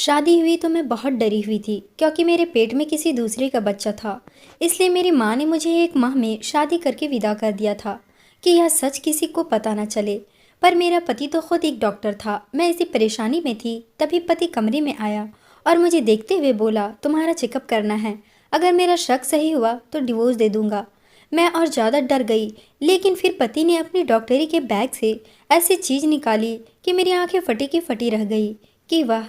शादी हुई तो मैं बहुत डरी हुई थी क्योंकि मेरे पेट में किसी दूसरे का बच्चा था। इसलिए मेरी माँ ने मुझे 1 माह में शादी करके विदा कर दिया था कि यह सच किसी को पता न चले। पर मेरा पति तो खुद एक डॉक्टर था। मैं इसी परेशानी में थी, तभी पति कमरे में आया और मुझे देखते हुए बोला, तुम्हारा चेकअप करना है, अगर मेरा शक सही हुआ तो डिवोर्स दे दूंगा। मैं और ज़्यादा डर गई, लेकिन फिर पति ने अपनी डॉक्टरी के बैग से ऐसी चीज़ निकाली कि मेरी आंखें फटी की फटी रह गई कि वाह।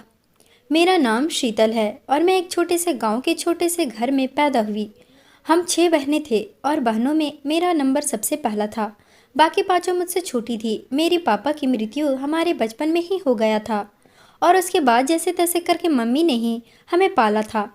मेरा नाम शीतल है और मैं एक छोटे से गांव के छोटे से घर में पैदा हुई। हम 6 बहनें थे और बहनों में मेरा नंबर सबसे पहला था। बाकी पांचों मुझसे छोटी थी। मेरी पापा की मृत्यु हमारे बचपन में ही हो गया था और उसके बाद जैसे तैसे करके मम्मी ने ही हमें पाला था।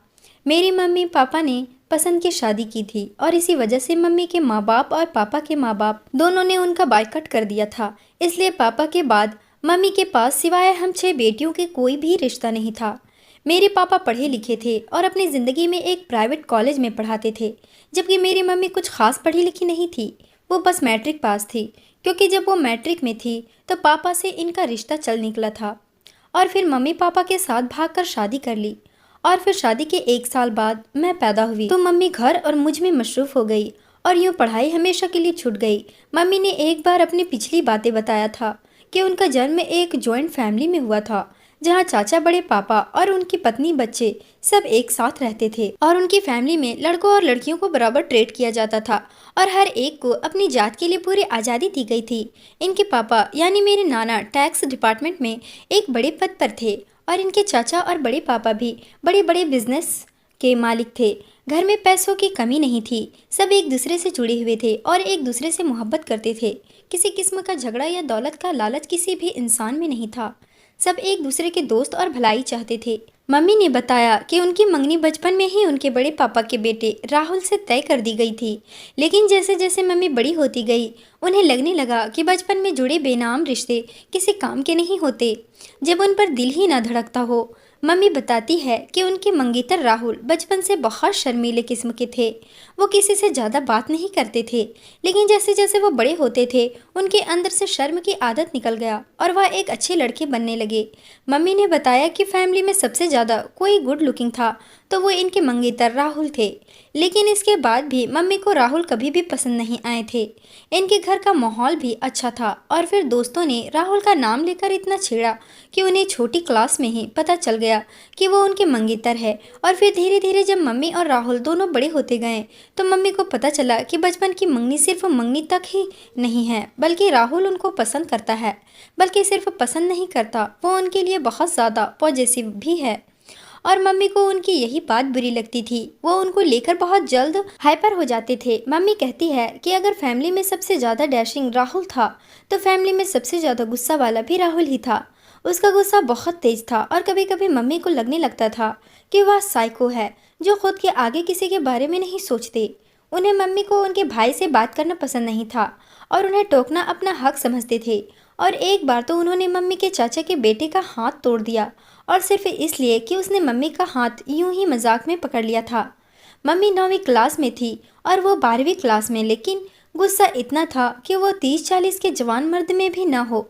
मेरी मम्मी पापा ने पसंद की शादी की थी और इसी वजह से मम्मी के माँ बाप और पापा के माँ बाप दोनों ने उनका बायकॉट कर दिया था। इसलिए पापा के बाद मम्मी के पास सिवाय हम 6 बेटियों के कोई भी रिश्ता नहीं था। मेरे पापा पढ़े लिखे थे और अपनी ज़िंदगी में एक प्राइवेट कॉलेज में पढ़ाते थे, जबकि मेरी मम्मी कुछ खास पढ़ी लिखी नहीं थी। वो बस मैट्रिक पास थी, क्योंकि जब वो मैट्रिक में थी तो पापा से इनका रिश्ता चल निकला था और फिर मम्मी पापा के साथ भागकर शादी कर ली। और फिर शादी के 1 साल बाद मैं पैदा हुई तो मम्मी घर और मुझ में मशरूफ़ हो गई और यूँ पढ़ाई हमेशा के लिए छूट गई। मम्मी ने एक बार अपनी पिछली बातें बताया था कि उनका जन्म एक जॉइंट फैमिली में हुआ था, जहाँ चाचा, बड़े पापा और उनकी पत्नी, बच्चे सब एक साथ रहते थे और उनकी फैमिली में लड़कों और लड़कियों को बराबर ट्रीट किया जाता था और हर एक को अपनी जात के लिए पूरी आज़ादी दी गई थी। इनके पापा यानी मेरे नाना टैक्स डिपार्टमेंट में एक बड़े पद पर थे और इनके चाचा और बड़े पापा भी बड़े बड़े बिजनेस के मालिक थे। घर में पैसों की कमी नहीं थी। सब एक दूसरे से जुड़े हुए थे और एक दूसरे से मोहब्बत करते थे। किसी किस्म का झगड़ा या दौलत का लालच किसी भी इंसान में नहीं था। सब एक दूसरे के दोस्त और भलाई चाहते थे। मम्मी ने बताया कि उनकी मंगनी बचपन में ही उनके बड़े पापा के बेटे राहुल से तय कर दी गई थी, लेकिन जैसे जैसे मम्मी बड़ी होती गई उन्हें लगने लगा कि बचपन में जुड़े बेनाम रिश्ते किसी काम के नहीं होते जब उन पर दिल ही न धड़कता हो। मम्मी बताती है कि उनके मंगेतर राहुल बचपन से बहुत शर्मीले किस्म के थे। वो किसी से ज़्यादा बात नहीं करते थे, लेकिन जैसे जैसे वो बड़े होते थे उनके अंदर से शर्म की आदत निकल गया और वह एक अच्छे लड़के बनने लगे। मम्मी ने बताया कि फैमिली में सबसे ज़्यादा कोई गुड लुकिंग था तो वो इनके मंगेतर राहुल थे, लेकिन इसके बाद भी मम्मी को राहुल कभी भी पसंद नहीं आए थे। इनके घर का माहौल भी अच्छा था और फिर दोस्तों ने राहुल का नाम लेकर इतना छेड़ा कि उन्हें छोटी क्लास में ही पता चल गया कि वो उनके मंगेतर है। और फिर धीरे धीरे जब मम्मी और राहुल दोनों बड़े होते गए तो मम्मी को पता चला कि बचपन की मंगनी सिर्फ मंगनी तक ही नहीं है, बल्कि राहुल उनको पसंद करता है। बल्कि सिर्फ पसंद नहीं करता, वो उनके लिए बहुत ज़्यादा पॉजिटिव भी है। और मम्मी को उनकी यही बात बुरी लगती थी। वो उनको लेकर बहुत जल्द हाइपर हो जाते थे। मम्मी कहती है कि अगर फैमिली में सबसे ज़्यादा डैशिंग राहुल था तो फैमिली में सबसे ज़्यादा गुस्सा वाला भी राहुल ही था। उसका गुस्सा बहुत तेज था और कभी कभी मम्मी को लगने लगता था कि वह साइको है जो खुद के आगे किसी के बारे में नहीं सोचते। उन्हें मम्मी को उनके भाई से बात करना पसंद नहीं था और उन्हें टोकना अपना हक समझते थे। और एक बार तो उन्होंने मम्मी के चाचा के बेटे का हाथ तोड़ दिया और सिर्फ इसलिए कि उसने मम्मी का हाथ यूं ही मजाक में पकड़ लिया था। मम्मी 9वीं क्लास में थी और वो 12वीं क्लास में, लेकिन गुस्सा इतना था कि वो 30-40 के जवान मर्द में भी न हो।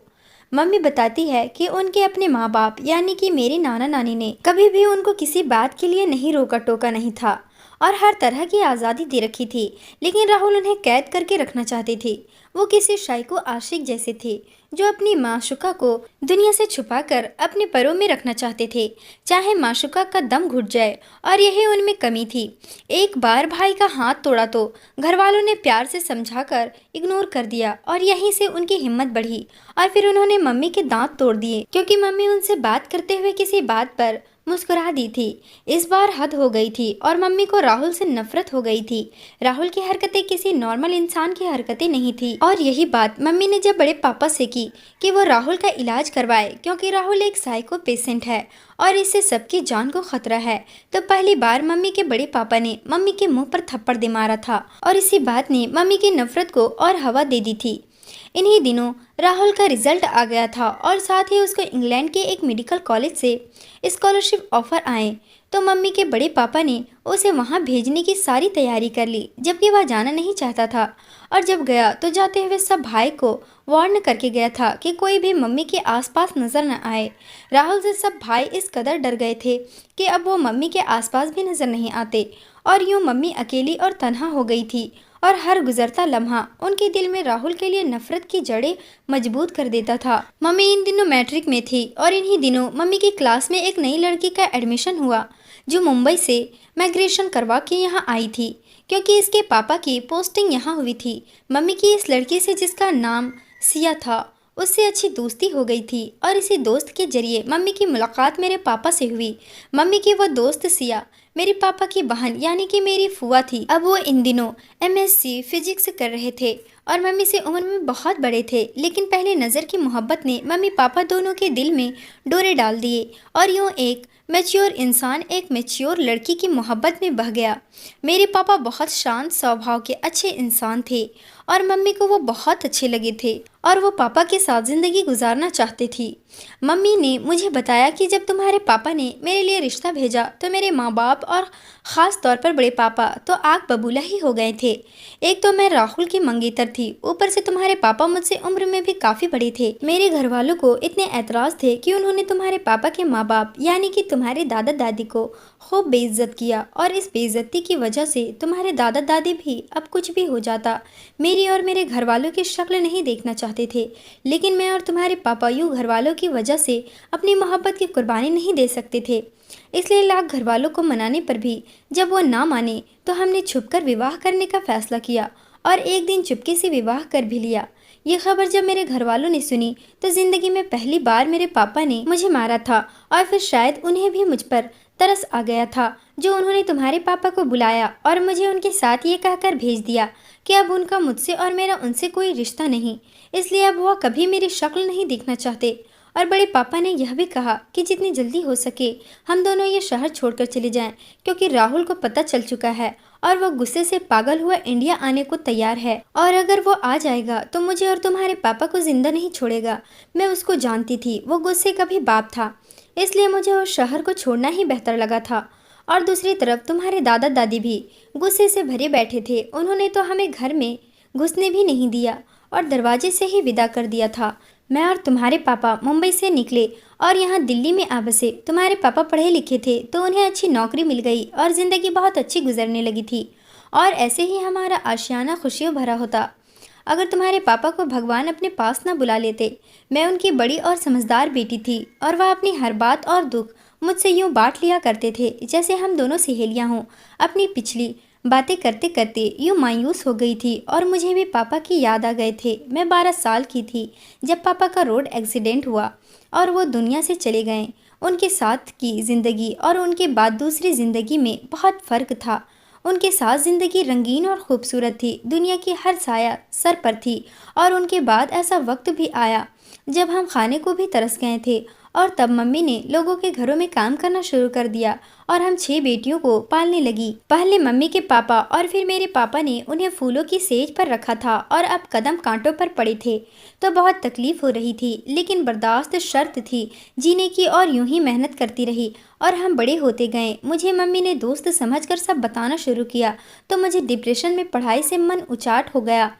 मम्मी बताती है कि उनके अपने माँ बाप यानी कि मेरे नाना नानी ने कभी भी उनको किसी बात के लिए नहीं रोका टोका नहीं था और हर तरह की आज़ादी दे रखी थी, लेकिन राहुल उन्हें कैद करके रखना चाहते थे। वो किसी शाइको आशिक जैसे थे जो अपनी माशुका को दुनिया से छुपाकर अपने परों में रखना चाहते थे, चाहे माशुका का दम घुट जाए, और यही उनमें कमी थी। एक बार भाई का हाथ तोड़ा तो घर वालों ने प्यार से समझाकर इग्नोर कर दिया और यहीं से उनकी हिम्मत बढ़ी और फिर उन्होंने मम्मी के दांत तोड़ दिए क्योंकि मम्मी उनसे बात करते हुए किसी बात पर मुस्कुरा दी थी। इस बार हद हो गई थी और मम्मी को राहुल से नफरत हो गई थी। राहुल की हरकतें किसी नॉर्मल इंसान की हरकतें नहीं थी और यही बात मम्मी ने जब बड़े पापा से की कि वो राहुल का इलाज करवाए, क्योंकि राहुल एक साइको पेशेंट है और इससे सबकी जान को खतरा है, तो पहली बार मम्मी के बड़े पापा ने मम्मी के मुंह पर थप्पड़ दे मारा था और इसी बात ने मम्मी की नफरत को और हवा दे दी थी। इन्हीं दिनों राहुल का रिजल्ट आ गया था और साथ ही उसको इंग्लैंड के एक मेडिकल कॉलेज से स्कॉलरशिप ऑफर आए। तो मम्मी के बड़े पापा ने उसे वहां भेजने की सारी तैयारी कर ली, जबकि वह जाना नहीं चाहता था। और जब गया तो जाते हुए सब भाई को वार्न करके गया था कि कोई भी मम्मी के आसपास नजर न आए। राहुल से सब भाई इस कदर डर गए थे कि अब वो मम्मी के आसपास भी नजर नहीं आते, और यूं मम्मी अकेली और तन्हा हो गई थी। और हर गुजरता लम्हा उनके दिल में राहुल के लिए नफरत की जड़ें मजबूत कर देता था। मम्मी इन दिनों मैट्रिक में थी और इन्हीं दिनों मम्मी की क्लास में एक नई लड़की का एडमिशन हुआ जो मुंबई से माइग्रेशन करवा के यहाँ आई थी, क्योंकि इसके पापा की पोस्टिंग यहाँ हुई थी। मम्मी की इस लड़की से, जिसका नाम सिया था, उससे अच्छी दोस्ती हो गई थी और इसी दोस्त के जरिए मम्मी की मुलाकात मेरे पापा से हुई। मम्मी की वो दोस्त सिया मेरे पापा की बहन यानी कि मेरी फुआ थी। अब वो इन दिनों एमएससी फिजिक्स कर रहे थे और मम्मी से उम्र में बहुत बड़े थे, लेकिन पहले नज़र की मोहब्बत ने मम्मी पापा दोनों के दिल में डोरे डाल दिए और यूँ एक मैच्योर इंसान एक मैच्योर लड़की की मोहब्बत में बह गया। मेरे पापा बहुत शांत स्वभाव के अच्छे इंसान थे और मम्मी को वो बहुत अच्छे लगे थे और वो पापा के साथ ज़िंदगी गुजारना चाहती थी। मम्मी ने मुझे बताया कि जब तुम्हारे पापा ने मेरे लिए रिश्ता भेजा तो मेरे माँ बाप और ख़ास तौर पर बड़े पापा तो आग बबूला ही हो गए थे। एक तो मैं राहुल की मंगेतर थी, ऊपर से तुम्हारे पापा मुझसे उम्र में भी काफ़ी बड़े थे। मेरे घर वालों को इतने ऐतराज़ थे कि उन्होंने तुम्हारे पापा के माँ बाप यानी कि तुम्हारे दादा दादी को खूब बेइज्जत किया, और इस बेइज्जती की वजह से तुम्हारे दादा दादी भी अब कुछ भी हो जाता मेरी और मेरे घर वालों की शक्ल नहीं देखना चाहते थे। लेकिन मैं और तुम्हारे पापा यूँ घर वालों की वजह से अपनी मोहब्बत की कुर्बानी नहीं दे सकते थे, इसलिए लाख घर वालों को मनाने पर भी जब वो ना माने तो हमने छुपकर विवाह करने का फैसला किया और एक दिन चुपके से विवाह कर भी लिया। ये खबर जब मेरे घर वालों ने सुनी तो जिंदगी में पहली बार मेरे पापा ने मुझे मारा था, और फिर शायद उन्हें भी मुझ पर तरस आ गया था जो उन्होंने तुम्हारे पापा को बुलाया और मुझे उनके साथ ये कहकर भेज दिया कि अब उनका मुझसे और मेरा उनसे कोई रिश्ता नहीं, इसलिए अब वह कभी मेरी शक्ल नहीं देखना चाहते। और बड़े पापा ने यह भी कहा कि जितनी जल्दी हो सके हम दोनों ये शहर छोड़कर चले जाएं, क्योंकि राहुल को पता चल चुका है और वह गुस्से से पागल हुआ इंडिया आने को तैयार है, और अगर वो आ जाएगा तो मुझे और तुम्हारे पापा को जिंदा नहीं छोड़ेगा। मैं उसको जानती थी, वो गुस्से का भी बाप था, इसलिए मुझे उस शहर को छोड़ना ही बेहतर लगा था। और दूसरी तरफ तुम्हारे दादा दादी भी गुस्से से भरे बैठे थे, उन्होंने तो हमें घर में घुसने भी नहीं दिया और दरवाजे से ही विदा कर दिया था। मैं और तुम्हारे पापा मुंबई से निकले और यहाँ दिल्ली में आ बसे। तुम्हारे पापा पढ़े लिखे थे तो उन्हें अच्छी नौकरी मिल गई और ज़िंदगी बहुत अच्छी गुजरने लगी थी, और ऐसे ही हमारा आशियाना खुशियों भरा होता अगर तुम्हारे पापा को भगवान अपने पास ना बुला लेते। मैं उनकी बड़ी और समझदार बेटी थी और वह अपनी हर बात और दुख मुझसे यूँ बांट लिया करते थे जैसे हम दोनों सहेलियाँ हों। अपनी पिछली बातें करते करते यूँ मायूस हो गई थी और मुझे भी पापा की याद आ गए थे। मैं 12 साल की थी जब पापा का रोड एक्सीडेंट हुआ और वो दुनिया से चले गए। उनके साथ की ज़िंदगी और उनके बाद दूसरी ज़िंदगी में बहुत फ़र्क था। उनके साथ ज़िंदगी रंगीन और खूबसूरत थी, दुनिया की हर साया सर पर थी, और उनके बाद ऐसा वक्त भी आया जब हम खाने को भी तरस गए थे, और तब मम्मी ने लोगों के घरों में काम करना शुरू कर दिया और हम 6 बेटियों को पालने लगी। पहले मम्मी के पापा और फिर मेरे पापा ने उन्हें फूलों की सेज पर रखा था और अब कदम कांटों पर पड़े थे तो बहुत तकलीफ हो रही थी, लेकिन बर्दाश्त शर्त थी जीने की, और यूं ही मेहनत करती रही और हम बड़े होते गए। मुझे मम्मी ने दोस्त समझकर सब बताना शुरू किया तो मुझे डिप्रेशन में पढ़ाई से मन उचाट हो गया।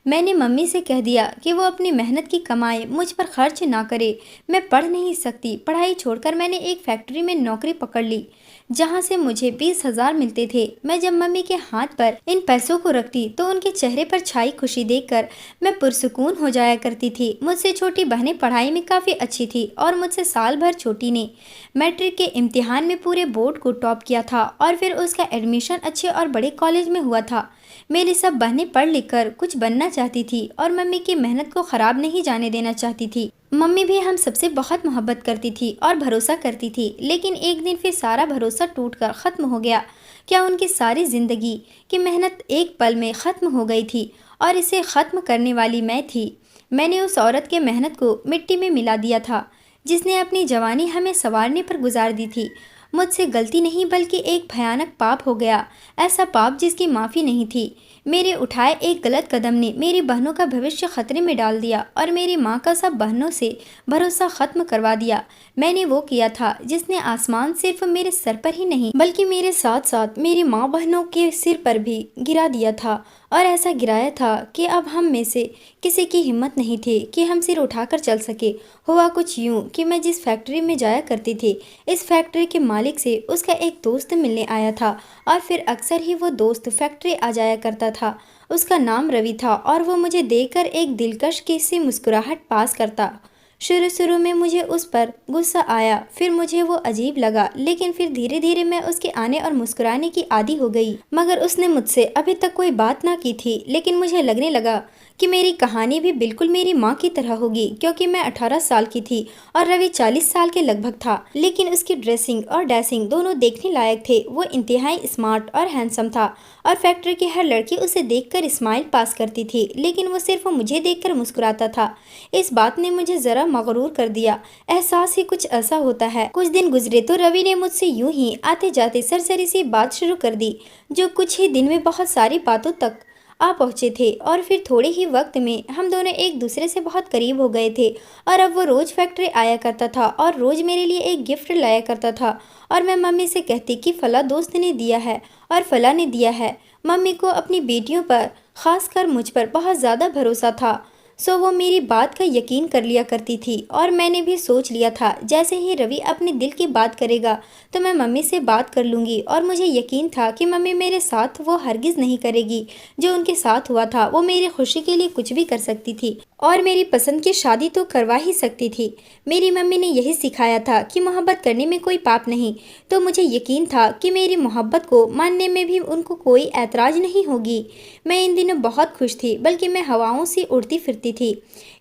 मैंने मम्मी से कह दिया कि वो अपनी मेहनत की कमाई मुझ पर खर्च ना करे, मैं पढ़ नहीं सकती। पढ़ाई छोड़कर मैंने एक फैक्ट्री में नौकरी पकड़ ली जहाँ से मुझे 20,000 मिलते थे। मैं जब मम्मी के हाथ पर इन पैसों को रखती तो उनके चेहरे पर छाई खुशी देखकर मैं पुरसुकून हो जाया करती थी। मुझसे छोटी बहनें पढ़ाई में काफ़ी अच्छी थी और मुझसे साल भर छोटी ने मैट्रिक के इम्तिहान में पूरे बोर्ड को टॉप किया था और फिर उसका एडमिशन अच्छे और बड़े कॉलेज में हुआ था। मेरी सब बहनें पढ़ लिख कर कुछ बनना चाहती थी और मम्मी की मेहनत को ख़राब नहीं जाने देना चाहती थी। मम्मी भी हम सबसे बहुत मोहब्बत करती थी और भरोसा करती थी, लेकिन एक दिन फिर सारा भरोसा टूटकर ख़त्म हो गया। क्या उनकी सारी ज़िंदगी की मेहनत एक पल में ख़त्म हो गई थी और इसे ख़त्म करने वाली मैं थी। मैंने उस औरत के मेहनत को मिट्टी में मिला दिया था जिसने अपनी जवानी हमें संवारने पर गुजार दी थी। मुझसे गलती नहीं बल्कि एक भयानक पाप हो गया, ऐसा पाप जिसकी माफ़ी नहीं थी। मेरे उठाए एक गलत कदम ने मेरी बहनों का भविष्य खतरे में डाल दिया और मेरी माँ का सब बहनों से भरोसा खत्म करवा दिया। मैंने वो किया था जिसने आसमान सिर्फ मेरे सर पर ही नहीं बल्कि मेरे साथ साथ मेरी माँ बहनों के सिर पर भी गिरा दिया था, और ऐसा गिराया था कि अब हम में से किसी की हिम्मत नहीं थी कि हम सिर उठाकर चल सके। हुआ कुछ यूं कि मैं जिस फैक्ट्री में जाया करती थी, इस फैक्ट्री के मालिक से उसका एक दोस्त मिलने आया था, और फिर अक्सर ही वो दोस्त फैक्ट्री आ जाया करता था। उसका नाम रवि था और वो मुझे देखकर एक दिलकश सी मुस्कुराहट पास करता। शुरू शुरू में मुझे उस पर गुस्सा आया, फिर मुझे वो अजीब लगा, लेकिन फिर धीरे धीरे मैं उसके आने और मुस्कुराने की आदी हो गई। मगर उसने मुझसे अभी तक कोई बात ना की थी, लेकिन मुझे लगने लगा कि मेरी कहानी भी बिल्कुल मेरी माँ की तरह होगी, क्योंकि मैं 18 साल की थी और रवि 40 साल के लगभग था। लेकिन उसकी ड्रेसिंग और डैसिंग दोनों देखने लायक थे। वो इंतहाई स्मार्ट और हैंडसम था और फैक्ट्री की हर लड़की उसे देखकर स्माइल पास करती थी, लेकिन वो सिर्फ मुझे देखकर मुस्कुराता था। इस बात ने मुझे जरा मगरूर कर दिया। एहसास ही कुछ ऐसा होता है। कुछ दिन गुजरे तो रवि ने मुझसे यूं ही आते जाते सरसरी सी बात शुरू कर दी, जो कुछ ही दिन में बहुत सारी बातों तक आ पहुंचे थे, और फिर थोड़े ही वक्त में हम दोनों एक दूसरे से बहुत करीब हो गए थे। और अब वो रोज फैक्ट्री आया करता था और रोज मेरे लिए एक गिफ्ट लाया करता था, और मैं मम्मी से कहती कि फला दोस्त ने दिया है और फला ने दिया है। मम्मी को अपनी बेटियों पर, खासकर मुझ पर बहुत ज़्यादा भरोसा था, सो वो मेरी बात का यकीन कर लिया करती थी। और मैंने भी सोच लिया था जैसे ही रवि अपने दिल की बात करेगा तो मैं मम्मी से बात कर लूँगी, और मुझे यकीन था कि मम्मी मेरे साथ वो हरगिज़ नहीं करेगी। जो उनके साथ हुआ था वो मेरी खुशी के लिए कुछ भी कर सकती थी, और मेरी पसंद की शादी तो करवा ही सकती थी। मेरी मम्मी ने यही सिखाया था कि मोहब्बत करने में कोई पाप नहीं, तो मुझे यकीन था कि मेरी मोहब्बत को मानने में भी उनको कोई ऐतराज़ नहीं होगी। मैं इन दिनों बहुत खुश थी, बल्कि मैं हवाओं से उड़ती फिरती थी।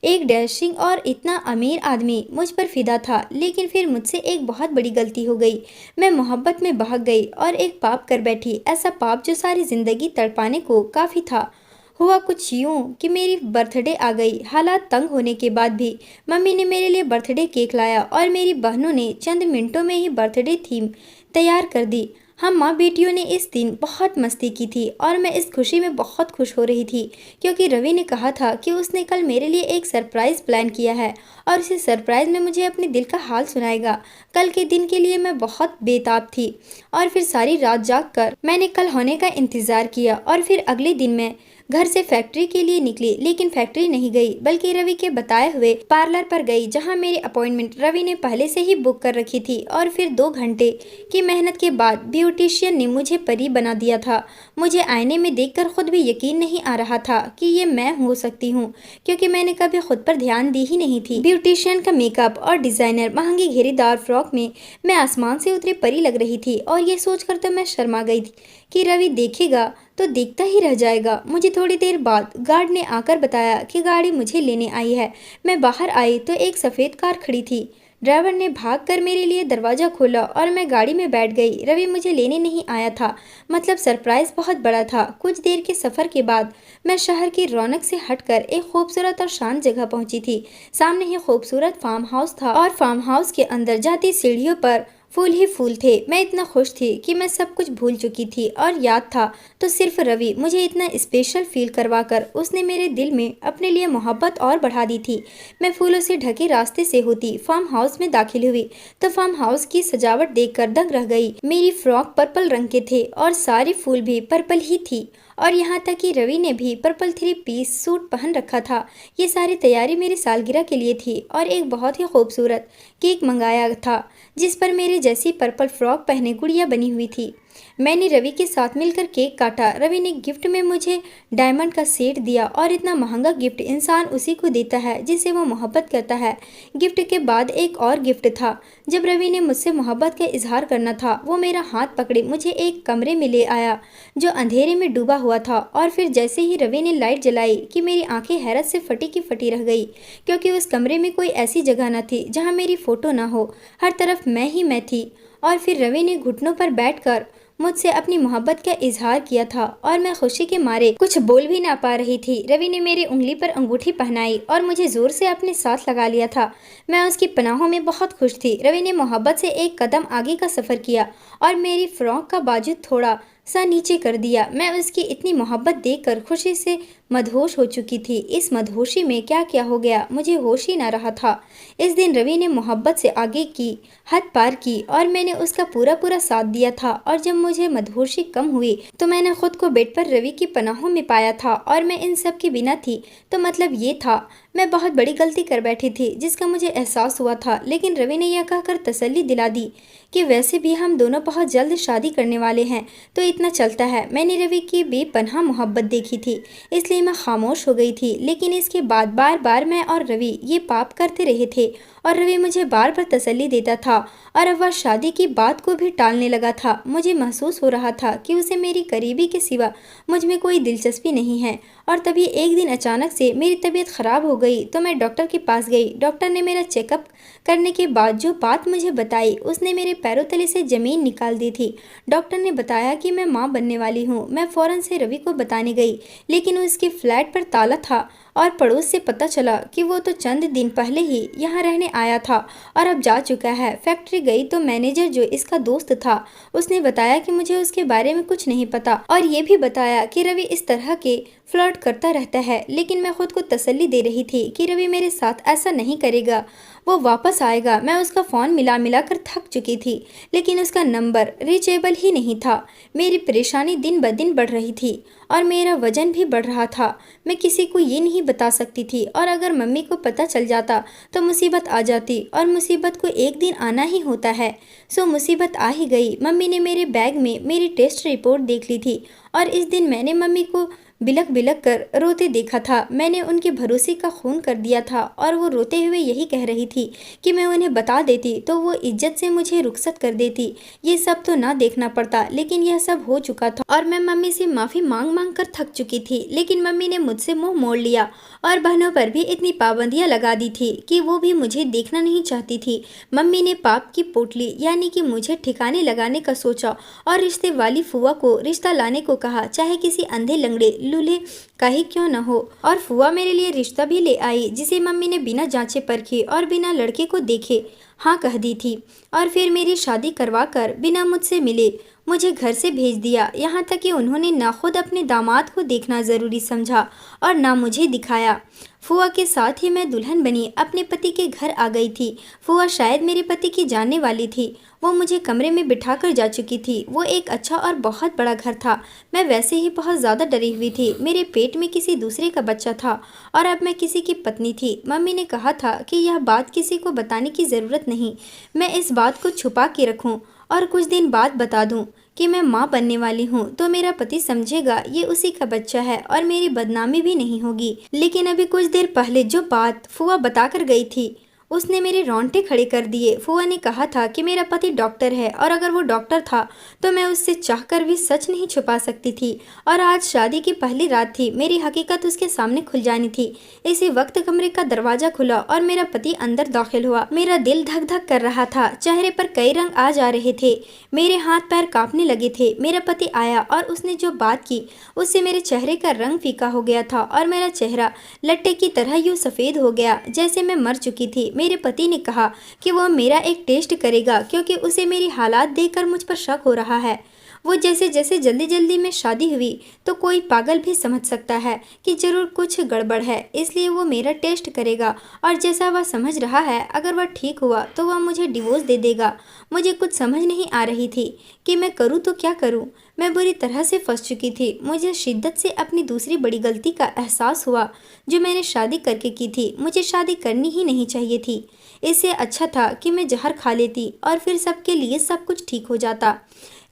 एक डैशिंग और इतना अमीर आदमी मुझ पर फिदा था, लेकिन फिर मुझसे एक बहुत बड़ी गलती हो गई। मैं मोहब्बत में बहक गई और एक पाप कर बैठी, ऐसा पाप जो सारी जिंदगी तड़पाने को काफ़ी था। हुआ कुछ यूं कि मेरी बर्थडे आ गई। हालात तंग होने के बाद भी मम्मी ने मेरे लिए बर्थडे केक लाया और मेरी बहनों ने चंद मिनटों में ही बर्थडे थीम तैयार कर दी। हम माँ बेटियों ने इस दिन बहुत मस्ती की थी और मैं इस खुशी में बहुत खुश हो रही थी, क्योंकि रवि ने कहा था कि उसने कल मेरे लिए एक सरप्राइज़ प्लान किया है और इसी सरप्राइज़ में मुझे अपने दिल का हाल सुनाएगा। कल के दिन के लिए मैं बहुत बेताब थी, और फिर सारी रात जाग कर मैंने कल होने का इंतज़ार किया। और फिर अगले दिन मैं घर से फैक्ट्री के लिए निकली, लेकिन फैक्ट्री नहीं गई बल्कि रवि के बताए हुए पार्लर पर गई, जहां मेरी अपॉइंटमेंट रवि ने पहले से ही बुक कर रखी थी। और फिर 2 घंटे की मेहनत के बाद ब्यूटिशियन ने मुझे परी बना दिया था। मुझे आईने में देखकर खुद भी यकीन नहीं आ रहा था कि ये मैं हो सकती हूँ, क्योंकि मैंने कभी खुद पर ध्यान दी ही नहीं थी। ब्यूटिशियन का मेकअप और डिजाइनर महंगी घेरीदार फ्रॉक में मैं आसमान से उतरी परी लग रही थी, और ये सोचकर तो मैं शर्मा गई थी कि रवि देखेगा तो देखता ही रह जाएगा। मुझे थोड़ी देर बाद गार्ड ने आकर बताया कि गाड़ी मुझे लेने आई है। मैं बाहर आई तो एक सफ़ेद कार खड़ी थी। ड्राइवर ने भागकर मेरे लिए दरवाज़ा खोला और मैं गाड़ी में बैठ गई। रवि मुझे लेने नहीं आया था, मतलब सरप्राइज़ बहुत बड़ा था। कुछ देर के सफ़र के बाद मैं शहर की रौनक से हटकर एक खूबसूरत और शांत जगह पहुंची थी। सामने ही खूबसूरत फार्म हाउस था, और फार्म हाउस के अंदर जाती सीढ़ियों पर फूल ही फूल थे। मैं इतना खुश थी कि मैं सब कुछ भूल चुकी थी, और याद था तो सिर्फ रवि मुझे इतना स्पेशल फील करवाकर उसने मेरे दिल में अपने लिए मोहब्बत और बढ़ा दी थी। मैं फूलों से ढके रास्ते से होती फार्म हाउस में दाखिल हुई तो फार्म हाउस की सजावट देखकर दंग रह गई। मेरी फ्रॉक पर्पल रंग के थे और सारी फूल भी पर्पल ही थी, और यहाँ तक कि रवि ने भी पर्पल 3 पीस सूट पहन रखा था। ये सारी तैयारी मेरी सालगिरह के लिए थी, और एक बहुत ही खूबसूरत केक मंगाया था जिस पर मेरे जैसी पर्पल फ्रॉक पहने गुड़िया बनी हुई थी। मैंने रवि के साथ मिलकर केक काटा। रवि ने गिफ्ट में मुझे डायमंड का सेट दिया, और इतना महंगा गिफ्ट इंसान उसी को देता है जिसे वो मोहब्बत करता है। गिफ्ट के बाद एक और गिफ्ट था। जब रवि ने मुझसे मोहब्बत का इजहार करना था, वो मेरा हाथ पकड़े मुझे एक कमरे में ले आया जो अंधेरे में डूबा हुआ था। और फिर जैसे ही रवि ने लाइट जलाई कि मेरी आंखें हैरत से फटी की फटी रह गई, क्योंकि उस कमरे में कोई ऐसी जगह न थी जहाँ मेरी फ़ोटो ना हो। हर तरफ मैं ही मैं थी। और फिर रवि ने घुटनों पर बैठकर मुझसे अपनी मोहब्बत का इजहार किया था और मैं खुशी के मारे कुछ बोल भी ना पा रही थी। रवि ने मेरी उंगली पर अंगूठी पहनाई और मुझे जोर से अपने साथ लगा लिया था। मैं उसकी पनाहों में बहुत खुश थी। रवि ने मोहब्बत से एक कदम आगे का सफ़र किया और मेरी फ्रॉक का बाजू थोड़ा सा नीचे कर दिया। मैं उसकी इतनी मोहब्बत देखकर खुशी से मदहोश हो चुकी थी। इस मदहोशी में क्या क्या हो गया, मुझे होश ही ना रहा था। इस दिन रवि ने मोहब्बत से आगे की हद पार की और मैंने उसका पूरा पूरा साथ दिया था। और जब मुझे मदहोशी कम हुई तो मैंने खुद को बेड पर रवि की पनाहों में पाया था और मैं इन सब के बिना थी। तो मतलब ये था, मैं बहुत बड़ी गलती कर बैठी थी जिसका मुझे एहसास हुआ था। लेकिन रवि ने यह कहकर तसल्ली दिला दी कि वैसे भी हम दोनों बहुत जल्द शादी करने वाले हैं, तो इतना चलता है। मैंने रवि की बेपनाह मोहब्बत देखी थी, इसलिए मैं खामोश हो गई थी। लेकिन इसके बाद बार बार मैं और रवि ये पाप करते रहे थे और रवि मुझे बार बार तसल्ली देता था और अब वह शादी की बात को भी टालने लगा था। मुझे महसूस हो रहा था कि उसे मेरी करीबी के सिवा मुझ में कोई दिलचस्पी नहीं है। और तभी एक दिन अचानक से मेरी तबीयत ख़राब हो गई तो मैं डॉक्टर के पास गई। डॉक्टर ने मेरा चेकअप करने के बाद जो बात मुझे बताई उसने मेरे पैरों तले से ज़मीन निकाल दी थी। डॉक्टर ने बताया कि मैं माँ बनने वाली हूँ। मैं फ़ौरन से रवि को बताने गई, लेकिन उसके फ्लैट पर ताला था और पड़ोस से पता चला कि वो तो चंद दिन पहले ही यहाँ रहने आया था और अब जा चुका है। फैक्ट्री गई तो मैनेजर जो इसका दोस्त था उसने बताया कि मुझे उसके बारे में कुछ नहीं पता और ये भी बताया कि रवि इस तरह के फ्लर्ट करता रहता है। लेकिन मैं खुद को तसल्ली दे रही थी कि रवि मेरे साथ ऐसा नहीं करेगा, वो वापस आएगा। मैं उसका फ़ोन मिला मिला कर थक चुकी थी, लेकिन उसका नंबर रीचेबल ही नहीं था। मेरी परेशानी दिन ब दिन बढ़ रही थी और मेरा वज़न भी बढ़ रहा था। मैं किसी को ये नहीं बता सकती थी और अगर मम्मी को पता चल जाता तो मुसीबत आ जाती और मुसीबत को एक दिन आना ही होता है। सो मुसीबत आ ही गई। मम्मी ने मेरे बैग में मेरी टेस्ट रिपोर्ट देख ली थी और इस दिन मैंने मम्मी को बिलक बिलक कर रोते देखा था। मैंने उनके भरोसे का खून कर दिया था और वो रोते हुए यही कह रही थी कि मैं उन्हें बता देती तो वो इज्जत से मुझे रुखसत कर देती। ये सब तो ना देखना पड़ता, लेकिन यह सब हो चुका था और मैं मम्मी से माफ़ी मांग मांग कर थक चुकी थी। लेकिन मम्मी ने मुझसे मुंह मोड़ लिया और बहनों पर भी इतनी पाबंदियां लगा दी थी कि वो भी मुझे देखना नहीं चाहती थी। मम्मी ने पाप की पोटली यानी कि मुझे ठिकाने लगाने का सोचा और रिश्ते वाली फुआ को रिश्ता लाने को कहा, चाहे किसी अंधे लंगड़े लूल्हे का ही क्यों न हो। और फुआ मेरे लिए रिश्ता भी ले आई जिसे मम्मी ने बिना जांचे परखे और बिना लड़के को देखे हाँ कह दी थी। और फिर मेरी शादी करवा कर बिना मुझसे मिले मुझे घर से भेज दिया। यहाँ तक कि उन्होंने ना खुद अपने दामाद को देखना ज़रूरी समझा और ना मुझे दिखाया। फुआ के साथ ही मैं दुल्हन बनी अपने पति के घर आ गई थी। फुआ शायद मेरे पति की जानने वाली थी। वो मुझे कमरे में बिठाकर जा चुकी थी। वो एक अच्छा और बहुत बड़ा घर था। मैं वैसे ही बहुत ज़्यादा डरी हुई थी। मेरे पेट में किसी दूसरे का बच्चा था और अब मैं किसी की पत्नी थी। मम्मी ने कहा था कि यह बात किसी को बताने की ज़रूरत नहीं, मैं इस बात को छुपा के रखूं और कुछ दिन बाद बता दूं कि मैं माँ बनने वाली हूँ, तो मेरा पति समझेगा ये उसी का बच्चा है और मेरी बदनामी भी नहीं होगी। लेकिन अभी कुछ देर पहले जो बात फुआ बताकर गई थी उसने मेरे रोंगटे खड़े कर दिए। फुआ ने कहा था कि मेरा पति डॉक्टर है और अगर वो डॉक्टर था तो मैं उससे चाहकर भी सच नहीं छुपा सकती थी। और आज शादी की पहली रात थी, मेरी हकीकत उसके सामने खुल जानी थी। इसी वक्त कमरे का दरवाजा खुला और मेरा पति अंदर दाखिल हुआ। मेरा दिल धक धक कर रहा था, चेहरे पर कई रंग आ जा रहे थे, मेरे हाथ पैर कांपने लगे थे। मेरा पति आया और उसने जो बात की उससे मेरे चेहरे का रंग फीका हो गया था और मेरा चेहरा लट्टे की तरह यूँ सफ़ेद हो गया जैसे मैं मर चुकी थी। मेरे पति ने कहा कि वह मेरा एक टेस्ट करेगा क्योंकि उसे मेरी हालात देखकर मुझ पर शक हो रहा है। वो जैसे जैसे जल्दी जल्दी में शादी हुई तो कोई पागल भी समझ सकता है कि जरूर कुछ गड़बड़ है, इसलिए वो मेरा टेस्ट करेगा और जैसा वह समझ रहा है अगर वह ठीक हुआ तो वह मुझे डिवोर्स दे देगा। मुझे कुछ समझ नहीं आ रही थी कि मैं करूँ तो क्या करूँ। मैं बुरी तरह से फंस चुकी थी। मुझे शिद्दत से अपनी दूसरी बड़ी गलती का एहसास हुआ जो मैंने शादी करके की थी। मुझे शादी करनी ही नहीं चाहिए थी। इससे अच्छा था कि मैं जहर खा लेती और फिर सबके लिए सब कुछ ठीक हो जाता।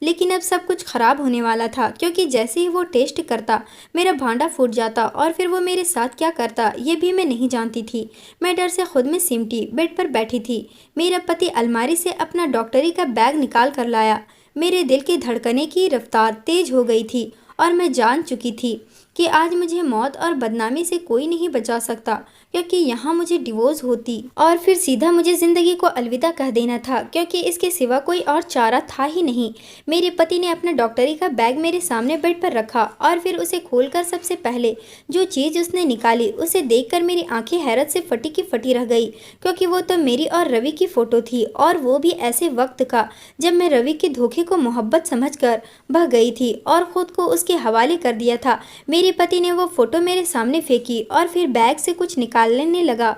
लेकिन अब सब कुछ खराब होने वाला था क्योंकि जैसे ही वो टेस्ट करता मेरा भांडा फूट जाता और फिर वो मेरे साथ क्या करता ये भी मैं नहीं जानती थी। मैं डर से खुद में सिमटी बेड पर बैठी थी। मेरा पति अलमारी से अपना डॉक्टरी का बैग निकाल कर लाया। मेरे दिल की धड़कने की रफ्तार तेज हो गई थी और मैं जान चुकी थी कि आज मुझे मौत और बदनामी से कोई नहीं बचा सकता, क्योंकि यहाँ मुझे डिवोर्स होती और फिर सीधा मुझे ज़िंदगी को अलविदा कह देना था, क्योंकि इसके सिवा कोई और चारा था ही नहीं। मेरे पति ने अपना डॉक्टरी का बैग मेरे सामने बेड पर रखा और फिर उसे खोलकर सबसे पहले जो चीज़ उसने निकाली उसे देखकर मेरी आंखें हैरत से फटी की फटी रह गई, क्योंकि वो तो मेरी और रवि की फ़ोटो थी, और वो भी ऐसे वक्त का जब मैं रवि के धोखे को मोहब्बत समझकर बह गई थी और ख़ुद को उसके हवाले कर दिया था। मेरे पति ने वो फ़ोटो मेरे सामने फेंकी और फिर बैग से कुछ निकालने लगा,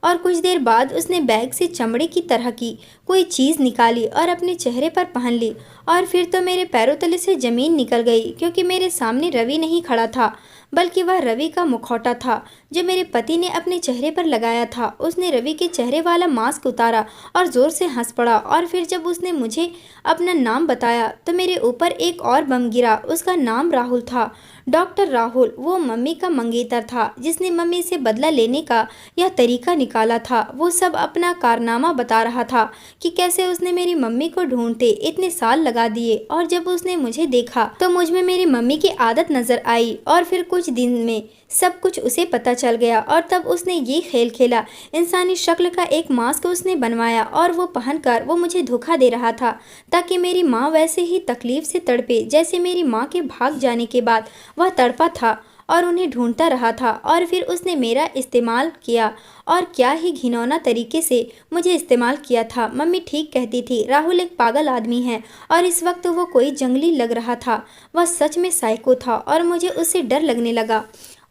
और कुछ देर बाद उसने बैग से चमड़े की तरह की कोई चीज़ निकाली और अपने चेहरे पर पहन ली, और फिर तो मेरे पैरों तले से ज़मीन निकल गई, क्योंकि मेरे सामने रवि नहीं खड़ा था, बल्कि वह रवि का मुखौटा था जो मेरे पति ने अपने चेहरे पर लगाया था। उसने रवि के चेहरे वाला मास्क उतारा और ज़ोर से हंस पड़ा, और फिर जब उसने मुझे अपना नाम बताया तो मेरे ऊपर एक और बम गिरा। उसका नाम राहुल था, डॉक्टर राहुल। वो मम्मी का मंगेतर था जिसने मम्मी से बदला लेने का यह तरीका निकाला था। वो सब अपना कारनामा बता रहा था कि कैसे उसने मेरी मम्मी को ढूंढते इतने साल लगा दिए, और जब उसने मुझे देखा तो मुझ में मेरी मम्मी की आदत नजर आई, और फिर कुछ दिन में सब कुछ उसे पता चल गया, और तब उसने ये खेल खेला। इंसानी शक्ल का एक मास्क उसने बनवाया और वो पहनकर वो मुझे धोखा दे रहा था, ताकि मेरी माँ वैसे ही तकलीफ से तड़पे जैसे मेरी माँ के भाग जाने के बाद वह तड़पा था और उन्हें ढूंढता रहा था। और फिर उसने मेरा इस्तेमाल किया, और क्या ही घिनौना तरीके से मुझे इस्तेमाल किया था। मम्मी ठीक कहती थी, राहुल एक पागल आदमी है, और इस वक्त वो कोई जंगली लग रहा था। वह सच में साइको था और मुझे उससे डर लगने लगा।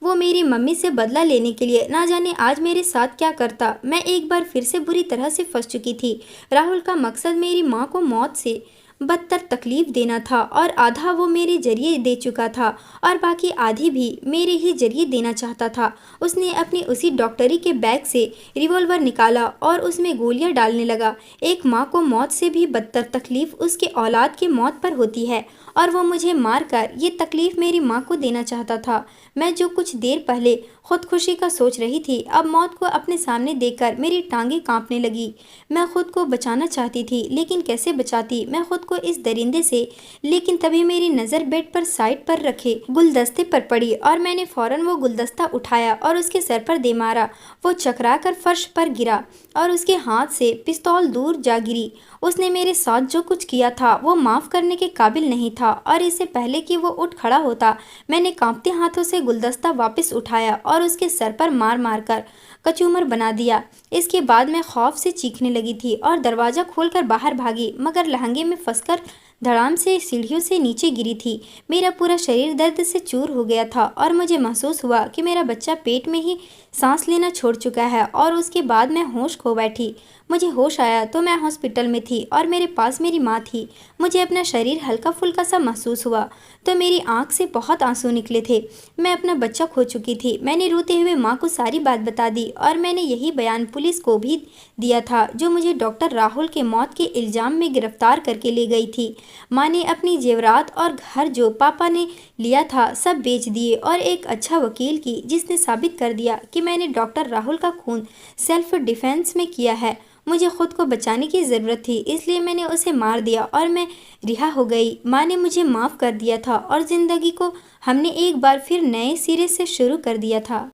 वो मेरी मम्मी से बदला लेने के लिए ना जाने आज मेरे साथ क्या करता। मैं एक बार फिर से बुरी तरह से फंस चुकी थी। राहुल का मकसद मेरी माँ को मौत से बदतर तकलीफ देना था, और आधा वो मेरे जरिए दे चुका था और बाकी आधी भी मेरे ही जरिए देना चाहता था। उसने अपनी उसी डॉक्टरी के बैग से रिवॉल्वर निकाला और उसमें गोलियां डालने लगा। एक माँ को मौत से भी बदतर तकलीफ उसके औलाद की मौत पर होती है, और वो मुझे मारकर ये तकलीफ मेरी माँ को देना चाहता था। मैं जो कुछ देर पहले खुदकुशी का सोच रही थी, अब मौत को अपने सामने देखकर मेरी टांगें कांपने लगी। मैं खुद को बचाना चाहती थी, लेकिन कैसे बचाती मैं खुद को इस दरिंदे से। लेकिन तभी मेरी नज़र बेड पर साइड पर रखे गुलदस्ते पर पड़ी, और मैंने फौरन वो गुलदस्ता उठाया और उसके सर पर दे मारा। वो चकरा कर फर्श पर गिरा और उसके हाथ से पिस्तौल दूर जा गिरी। उसने मेरे साथ जो कुछ किया था वो माफ़ करने के काबिल नहीं था, और इससे पहले कि वो उठ खड़ा होता मैंने कांपते हाथों से गुलदस्ता वापस उठाया और उसके सर पर मार मार कर कचूमर बना दिया। इसके बाद मैं खौफ से चीखने लगी थी और दरवाज़ा खोलकर बाहर भागी, मगर लहंगे में फंसकर धड़ाम से सीढ़ियों से नीचे गिरी थी। मेरा पूरा शरीर दर्द से चूर हो गया था, और मुझे महसूस हुआ कि मेरा बच्चा पेट में ही सांस लेना छोड़ चुका है। और उसके बाद मैं होश खो बैठी। मुझे होश आया तो मैं हॉस्पिटल में थी और मेरे पास मेरी माँ थी। मुझे अपना शरीर हल्का फुल्का सा महसूस हुआ तो मेरी आंख से बहुत आंसू निकले थे। मैं अपना बच्चा खो चुकी थी। मैंने रोते हुए माँ को सारी बात बता दी, और मैंने यही बयान पुलिस को भी दिया था, जो मुझे डॉक्टर राहुल के मौत के इल्ज़ाम में गिरफ्तार करके ले गई थी। माँ ने अपनी जेवरात और घर जो पापा ने लिया था सब बेच दिए, और एक अच्छा वकील की जिसने साबित कर दिया कि मैंने डॉक्टर राहुल का खून सेल्फ डिफेंस में किया है। मुझे खुद को बचाने की ज़रूरत थी, इसलिए मैंने उसे मार दिया और मैं रिहा हो गई। माँ ने मुझे माफ़ कर दिया था और ज़िंदगी को हमने एक बार फिर नए सिरे से शुरू कर दिया था।